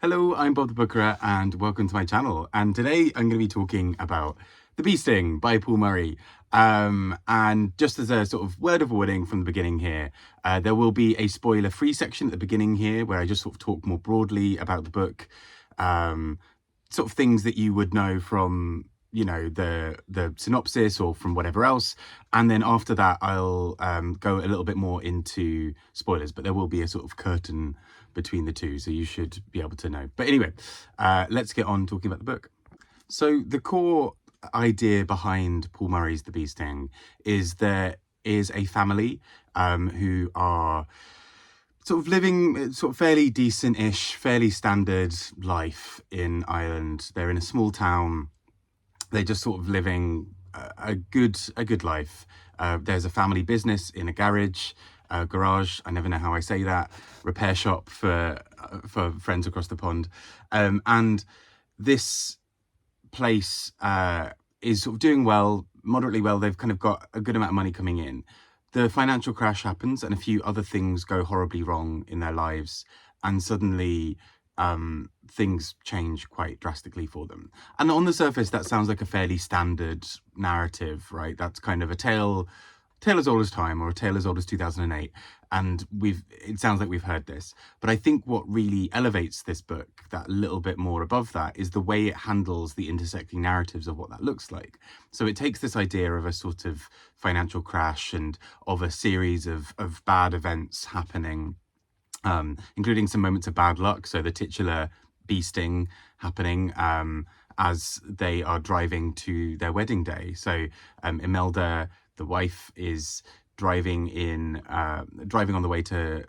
Hello, I'm Bob the Bookerer and welcome to my channel. And today I'm going to be talking about The Bee Sting by Paul Murray. And just as a sort of word of warning from the beginning here, there will be a spoiler-free section at the beginning here where I just sort of talk more broadly about the book, sort of things that you would know from the synopsis or from whatever else, and then after that I'll go a little bit more into spoilers, but there will be a sort of curtain between the two, so you should be able to know. But anyway, let's get on talking about the book. So the core idea behind Paul Murray's The Bee Sting is there is a family who are sort of living sort of fairly decent-ish, fairly standard life in Ireland. They're in a small town. They're just sort of living a good life. There's a family business in a garage, I never know how I say that, repair shop for friends across the pond. And this place is sort of doing well, moderately well. They've kind of got a good amount of money coming in. The financial crash happens and a few other things go horribly wrong in their lives. And suddenly things change quite drastically for them. And on the surface, that sounds like a fairly standard narrative, right? That's kind of a tale as old as time, or a tale as old as 2008. And it sounds like we've heard this. But I think what really elevates this book that little bit more above that is the way it handles the intersecting narratives of what that looks like. So it takes this idea of a sort of financial crash and of a series of bad events happening, including some moments of bad luck. So the titular bee sting happening as they are driving to their wedding day. So Imelda, the wife, is driving on the way to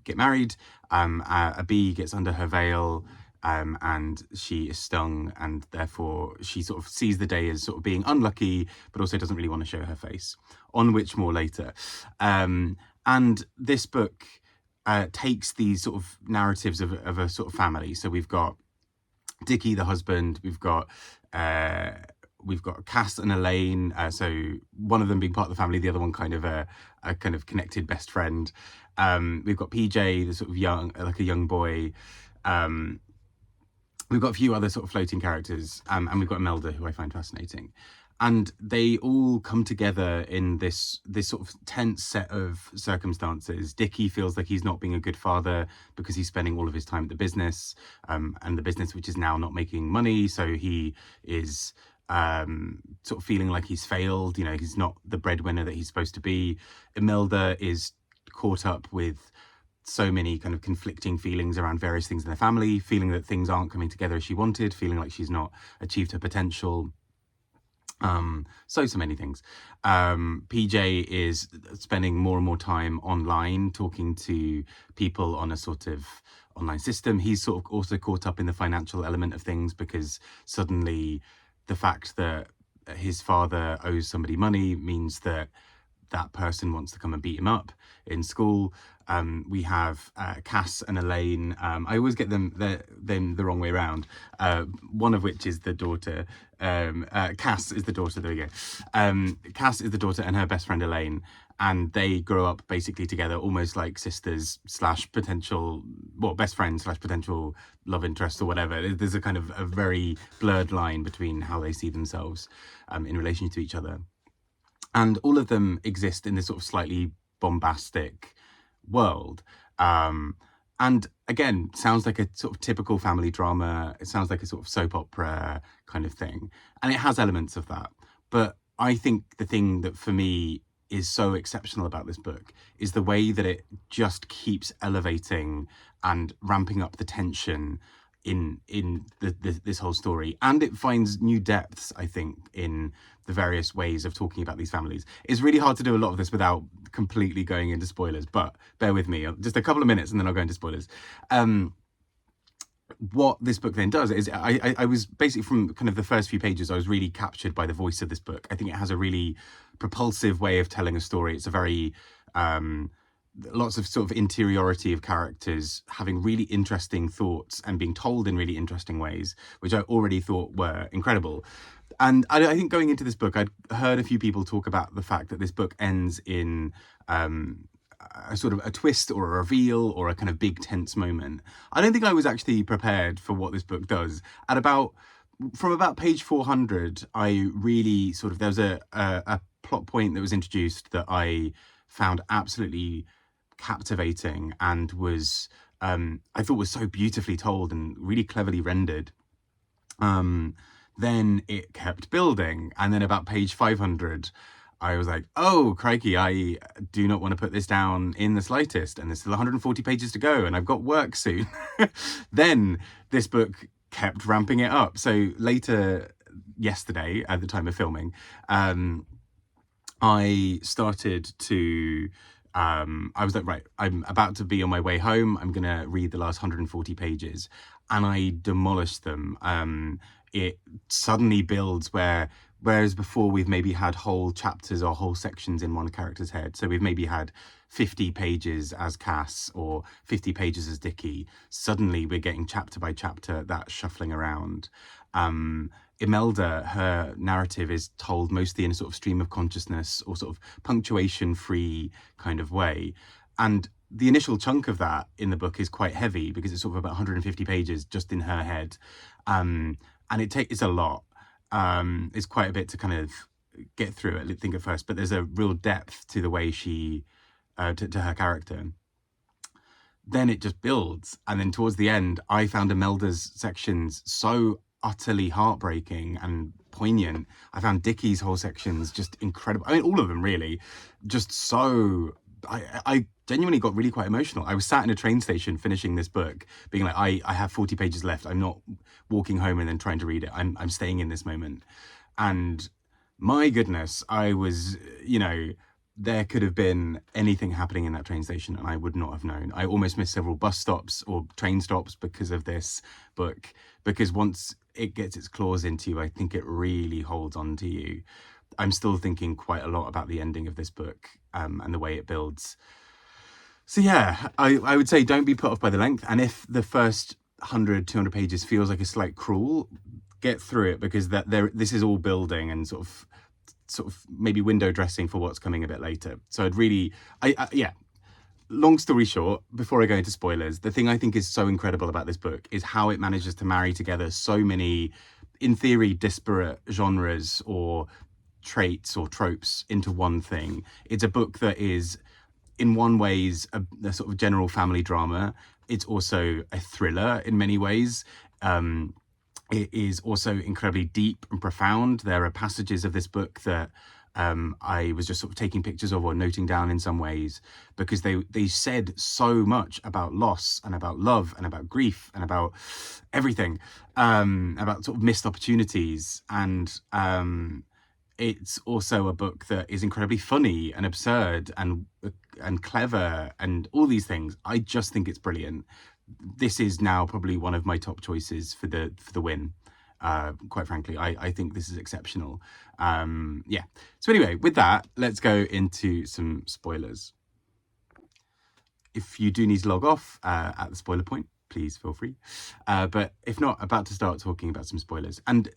get married. A bee gets under her veil, and she is stung, and therefore she sort of sees the day as sort of being unlucky, but also doesn't really want to show her face, on which more later. And this book takes these sort of narratives of a sort of family. So we've got Dickie, the husband, we've got Cass and Elaine, so one of them being part of the family, the other one kind of a kind of connected best friend. We've got PJ, the sort of a young boy. We've got a few other sort of floating characters, and we've got Imelda, who I find fascinating. And they all come together in this sort of tense set of circumstances. Dickie feels like he's not being a good father because he's spending all of his time at the business, and the business which is now not making money. So he is sort of feeling like he's failed. You know, he's not the breadwinner that he's supposed to be. Imelda is caught up with so many kind of conflicting feelings around various things in the family, feeling that things aren't coming together as she wanted, feeling like she's not achieved her potential. So many things. PJ is spending more and more time online, talking to people on a sort of online system. He's sort of also caught up in the financial element of things, because suddenly the fact that his father owes somebody money means that that person wants to come and beat him up in school. We have Cass and Elaine. I always get them the wrong way around. One of which is the daughter. Cass is the daughter. There we go. Cass is the daughter, and her best friend Elaine, and they grow up basically together, almost like sisters / potential, well, best friends / potential love interest or whatever. There's a kind of a very blurred line between how they see themselves in relation to each other. And all of them exist in this sort of slightly bombastic world. And again, sounds like a sort of typical family drama. It sounds like a sort of soap opera kind of thing. And it has elements of that. But I think the thing that for me is so exceptional about this book is the way that it just keeps elevating and ramping up the tension in this whole story, and it finds new depths, I think, in the various ways of talking about these families. It's really hard to do a lot of this without completely going into spoilers, but bear with me, just a couple of minutes and then I'll go into spoilers. What this book then does is I was basically, from kind of the first few pages, I was really captured by the voice of this book. I think it has a really propulsive way of telling a story. It's a very lots of sort of interiority of characters having really interesting thoughts and being told in really interesting ways, which I already thought were incredible. And I think going into this book, I'd heard a few people talk about the fact that this book ends in a sort of a twist or a reveal or a kind of big tense moment. I don't think I was actually prepared for what this book does. At about From about page 400, I really sort of, there was a plot point that was introduced that I found absolutely captivating and was I thought was so beautifully told and really cleverly rendered. Then it kept building, and then about page 500 I was like, oh crikey, I do not want to put this down in the slightest, and there's still 140 pages to go and I've got work soon. Then this book kept ramping it up. So later yesterday, at the time of filming, I started to I was like, right, I'm about to be on my way home, I'm gonna read the last 140 pages, and I demolished them. It suddenly builds whereas before we've maybe had whole chapters or whole sections in one character's head, so we've maybe had 50 pages as Cass or 50 pages as Dickie. Suddenly we're getting chapter by chapter that shuffling around. Imelda, her narrative is told mostly in a sort of stream of consciousness or sort of punctuation free kind of way. And the initial chunk of that in the book is quite heavy because it's sort of about 150 pages just in her head. And it's a lot. It's quite a bit to kind of get through it, I think at first, but there's a real depth to the way she, to her character. Then it just builds. And then towards the end, I found Imelda's sections so utterly heartbreaking and poignant. I found Dickie's whole sections just incredible. I mean, all of them really, just so... I genuinely got really quite emotional. I was sat in a train station finishing this book, being like, I have 40 pages left. I'm not walking home and then trying to read it. I'm staying in this moment. And my goodness, I was, there could have been anything happening in that train station and I would not have known. I almost missed several bus stops or train stops because of this book, because once it gets its claws into you, I think it really holds on to you. I'm still thinking quite a lot about the ending of this book and the way it builds. So yeah, I would say don't be put off by the length. And if the first 100, 200 pages feels like a slight crawl, get through it, because this is all building and sort of maybe window dressing for what's coming a bit later. So I'd really, yeah. Long story short, before I go into spoilers, the thing I think is so incredible about this book is how it manages to marry together so many, in theory, disparate genres or traits or tropes into one thing. It's a book that is, in one ways, a sort of general family drama. It's also a thriller in many ways. It is also incredibly deep and profound. There are passages of this book that I was just sort of taking pictures of or noting down in some ways, because they said so much about loss and about love and about grief and about everything, about sort of missed opportunities. And it's also a book that is incredibly funny and absurd and clever and all these things. I just think it's brilliant. This is now probably one of my top choices for the win. Quite frankly, I think this is exceptional. Yeah. So anyway, with that, let's go into some spoilers. If you do need to log off at the spoiler point, please feel free. But if not, about to start talking about some spoilers. And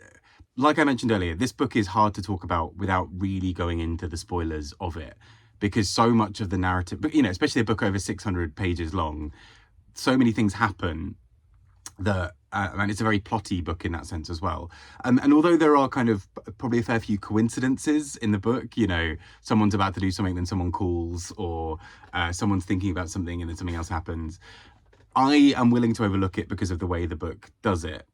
like I mentioned earlier, this book is hard to talk about without really going into the spoilers of it, because so much of the narrative, especially a book over 600 pages long, so many things happen that, and it's a very plotty book in that sense as well. And although there are kind of probably a fair few coincidences in the book, someone's about to do something, then someone calls, or someone's thinking about something and then something else happens, I am willing to overlook it because of the way the book does it.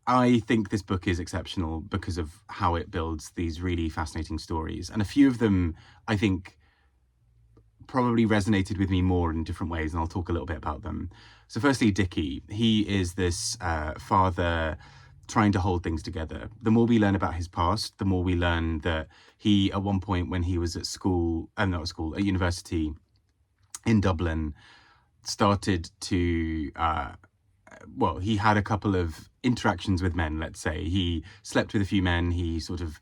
I think this book is exceptional because of how it builds these really fascinating stories. And a few of them, I think, probably resonated with me more in different ways, and I'll talk a little bit about them. So firstly, Dickie. He is this father trying to hold things together. The more we learn about his past, the more we learn that he, at one point when he was at at university in Dublin, started to... he had a couple of interactions with men, let's say. He slept with a few men. He sort of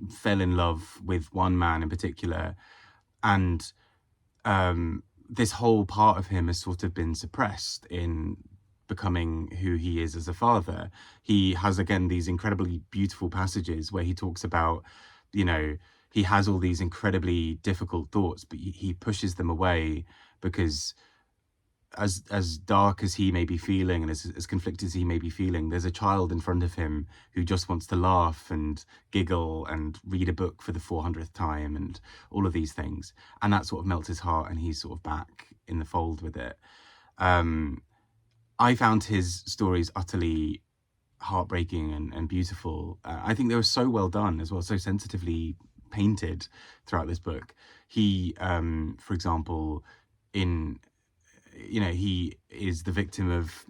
fell in love with one man in particular. And this whole part of him has sort of been suppressed in becoming who he is as a father. He has, again, these incredibly beautiful passages where he talks about, he has all these incredibly difficult thoughts, but he pushes them away because as dark as he may be feeling and as conflicted as he may be feeling, there's a child in front of him who just wants to laugh and giggle and read a book for the 400th time and all of these things. And that sort of melts his heart, and he's sort of back in the fold with it. I found his stories utterly heartbreaking and beautiful. I think they were so well done as well, so sensitively painted throughout this book. He, for example, in he is the victim of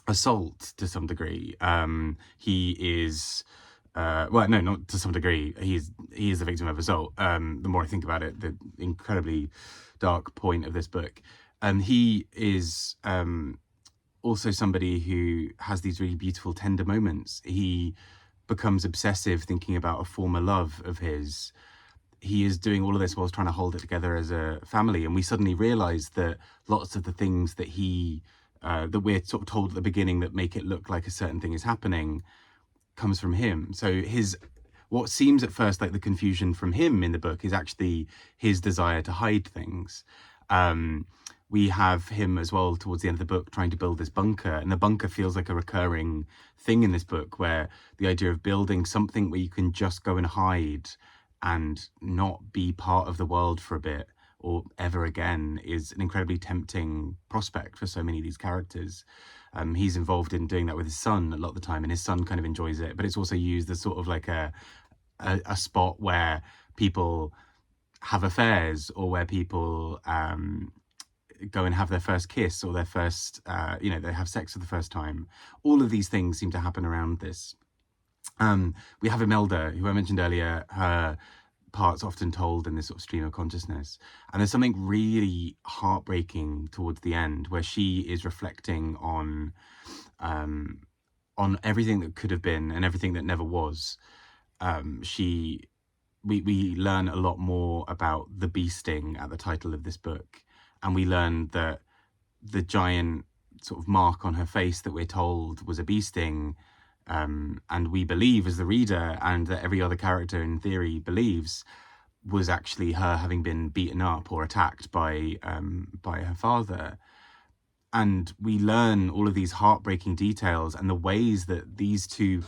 assault to some degree. He is, well, no, not to some degree. He is the victim of assault. The more I think about it, the incredibly dark point of this book. He is also somebody who has these really beautiful, tender moments. He becomes obsessive thinking about a former love of his. He is doing all of this whilst trying to hold it together as a family, and we suddenly realize that lots of the things that that we're sort of told at the beginning that make it look like a certain thing is happening comes from him. So what seems at first like the confusion from him in the book is actually his desire to hide things. We have him as well towards the end of the book trying to build this bunker, and the bunker feels like a recurring thing in this book, where the idea of building something where you can just go and hide and not be part of the world for a bit or ever again is an incredibly tempting prospect for so many of these characters. He's involved in doing that with his son a lot of the time, and his son kind of enjoys it, but it's also used as sort of like a spot where people have affairs, or where people go and have their first kiss, or their first, they have sex for the first time. All of these things seem to happen around this. We have Imelda, who I mentioned earlier. Her part's often told in this sort of stream of consciousness. And there's something really heartbreaking towards the end, where she is reflecting on everything that could have been and everything that never was. We learn a lot more about the bee sting at the title of this book. And we learn that the giant sort of mark on her face that we're told was a bee sting, and we believe as the reader, and that every other character in theory believes, was actually her having been beaten up or attacked by her father. And we learn all of these heartbreaking details and the ways that these two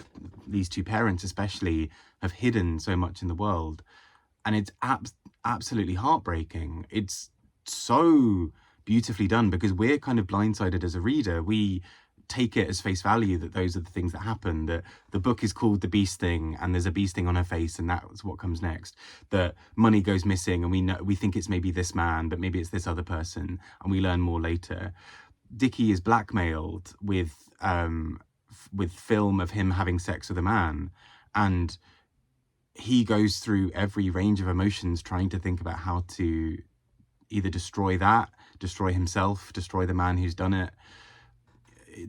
parents especially have hidden so much in the world. And it's absolutely heartbreaking. It's so beautifully done, because we're kind of blindsided as a reader. We take it as face value that those are the things that happen, that the book is called The Bee Sting and there's a bee sting on her face and that's what comes next, that money goes missing and we think it's maybe this man, but maybe it's this other person, and we learn more later. Dickie is blackmailed with film of him having sex with a man, and he goes through every range of emotions trying to think about how to either destroy himself, destroy the man who's done it,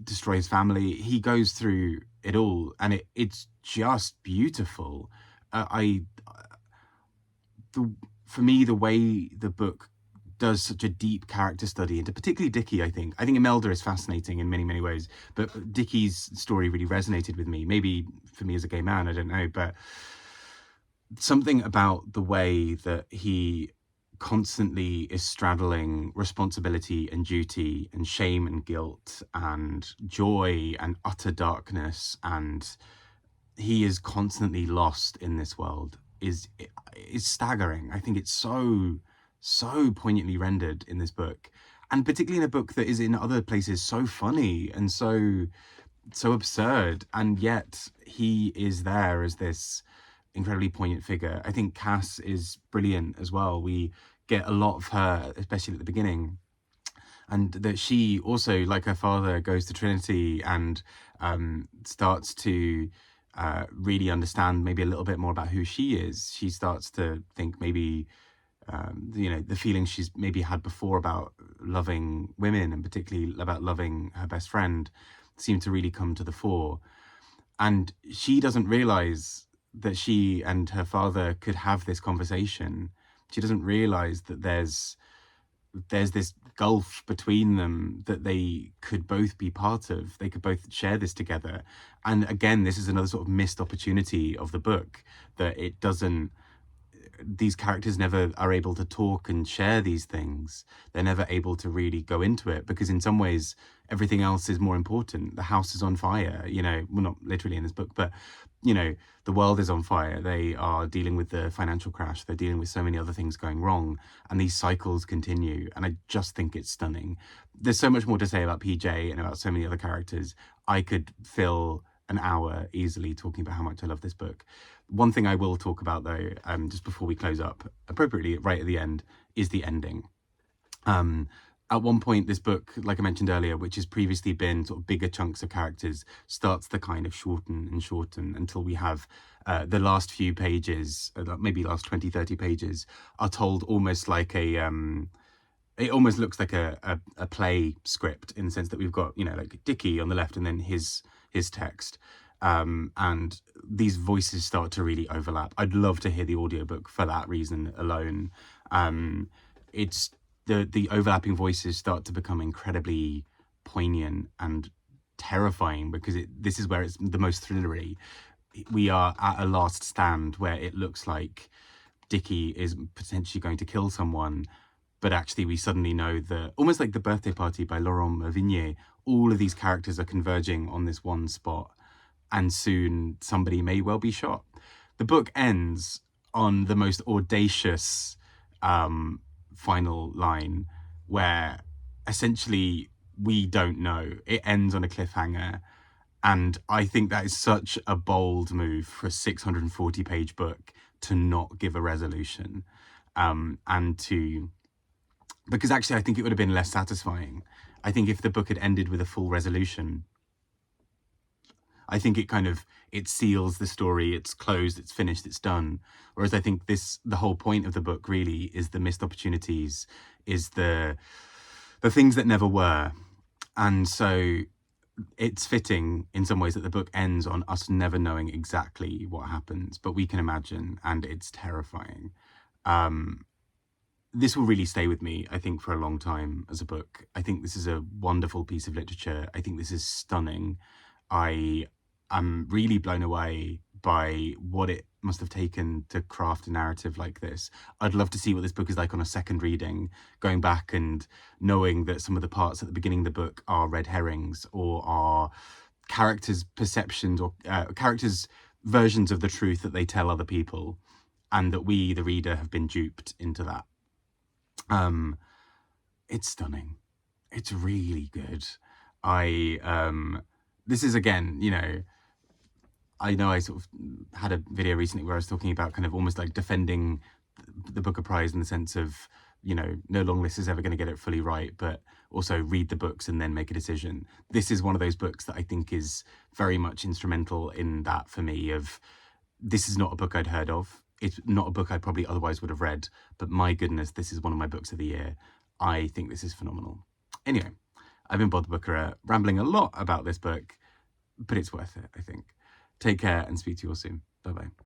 destroy his family. He goes through it all, and it's just beautiful. For me, the way the book does such a deep character study into particularly Dickie, I think Imelda is fascinating in many, many ways, but Dickie's story really resonated with me. Maybe for me as a gay man, I don't know, but something about the way that he constantly is straddling responsibility and duty and shame and guilt and joy and utter darkness, and he is constantly lost in this world is staggering. I think it's so poignantly rendered in this book, and particularly in a book that is in other places so funny and so absurd, and yet he is there as this incredibly poignant figure. I think Cass is brilliant as well. We get a lot of her, especially at the beginning, and that she also, like her father, goes to Trinity and starts to really understand maybe a little bit more about who she is. She starts to think maybe the feelings she's maybe had before about loving women, and particularly about loving her best friend, seem to really come to the fore. And she doesn't realize that she and her father could have this conversation. She doesn't realize that there's this gulf between them that they could both be part of. They could both share this together. And again, this is another sort of missed opportunity of the book, that it doesn't these characters never are able to talk and share these things. They're never able to really go into it because in some ways everything else is more important. The house is on fire, you know, well, not literally in this book, but you know, the world is on fire. They are dealing with the financial crash. They're dealing with so many other things going wrong, and these cycles continue. And I just think it's stunning. There's so much more to say about PJ and about so many other characters. I could fill an hour easily talking about how much I love this book. One thing I will talk about though, just before we close up, appropriately right at the end, is the ending. At one point, this book, like I mentioned earlier, which has previously been sort of bigger chunks of characters, starts to kind of shorten and shorten until we have the last few pages, maybe last 20, 30 pages, are told almost like it almost looks like a play script in the sense that we've got, you know, like Dickie on the left and then his text. And these voices start to really overlap. I'd love to hear the audiobook for that reason alone. It's the overlapping voices start to become incredibly poignant and terrifying because this is where it's the most thrillery. We are at a last stand where it looks like Dickie is potentially going to kill someone, but actually we suddenly know that, almost like The Birthday Party by Laurent Mavigné, all of these characters are converging on this one spot, and soon somebody may well be shot. The book ends on the most audacious final line where essentially we don't know. It ends on a cliffhanger. And I think that is such a bold move for a 640 page book to not give a resolution. Because actually I think it would have been less satisfying. I think if the book had ended with a full resolution, I think it seals the story, it's closed, it's finished, it's done. Whereas I think the whole point of the book really is the missed opportunities, is the things that never were. And so it's fitting in some ways that the book ends on us never knowing exactly what happens, but we can imagine, and it's terrifying. This will really stay with me, I think, for a long time as a book. I think this is a wonderful piece of literature. I think this is stunning. I'm really blown away by what it must have taken to craft a narrative like this. I'd love to see what this book is like on a second reading, going back and knowing that some of the parts at the beginning of the book are red herrings or are characters' perceptions or characters' versions of the truth that they tell other people, and that we, the reader, have been duped into that. It's stunning. It's really good. This is, again, you know I sort of had a video recently where I was talking about kind of almost like defending the Booker Prize in the sense of, you know, no Longlist is ever going to get it fully right, but also read the books and then make a decision. This is one of those books that I think is very much instrumental in that for me of, this is not a book I'd heard of. It's not a book I probably otherwise would have read, but my goodness, this is one of my books of the year. I think this is phenomenal. Anyway, I've been Bod the Booker, rambling a lot about this book, but it's worth it, I think. Take care and speak to you all soon. Bye-bye.